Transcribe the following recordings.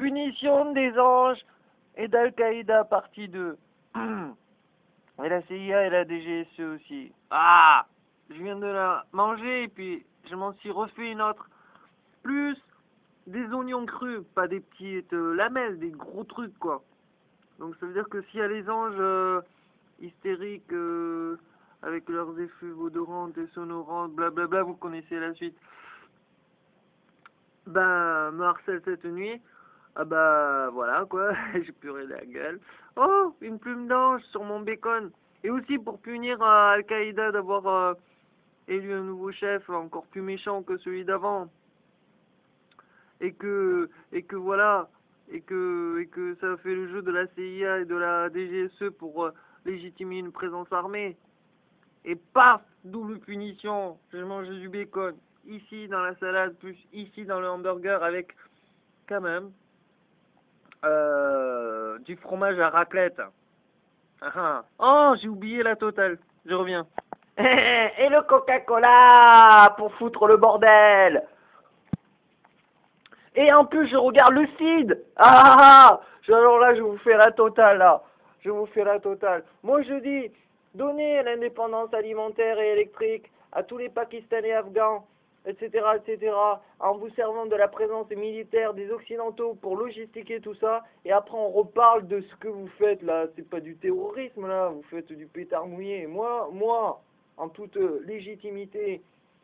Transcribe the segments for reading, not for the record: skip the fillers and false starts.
punition des anges et d'Al-Qaïda partie 2. Et la CIA et la DGSE aussi. Ah! Je viens de la manger et puis je m'en suis refait une autre. Plus des oignons crus, pas des petites lamelles, des gros trucs quoi. Donc ça veut dire que s'il y a les anges hystériques avec leurs effluves odorantes et sonorantes, blablabla, vous connaissez la suite. Ben, me harcèle cette nuit. Ah bah voilà quoi, j'ai puré la gueule. Oh, une plume d'ange sur mon bacon. Et aussi pour punir Al-Qaïda d'avoir élu un nouveau chef encore plus méchant que celui d'avant. Et que voilà, et que ça fait le jeu de la CIA et de la DGSE pour légitimer une présence armée. Et paf, double punition, j'ai mangé du bacon. Ici dans la salade, plus ici dans le hamburger avec quand même du fromage à raclette. Oh, j'ai oublié la totale. Je reviens. Et le Coca-Cola pour foutre le bordel. Et en plus, je regarde le CID. Alors là, je vous fais la totale, là. Je vous fais la totale. Moi, je dis, donnez l'indépendance alimentaire et électrique à tous les Pakistanais afghans, etc., etc., en vous servant de la présence militaire des Occidentaux pour logistiquer tout ça. Et après, on reparle de ce que vous faites, là. C'est pas du terrorisme, là. Vous faites du pétard mouillé. Moi, en toute légitimité,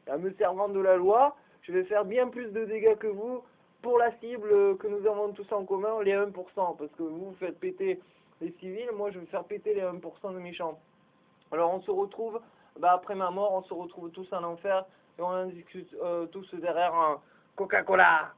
en me servant de la loi, je vais faire bien plus de dégâts que vous pour la cible que nous avons tous en commun, les 1%, parce que vous faites péter les civils, moi je vais faire péter les 1% de méchants. Alors on se retrouve, après ma mort, on se retrouve tous en enfer, et on en discute tous derrière un Coca-Cola.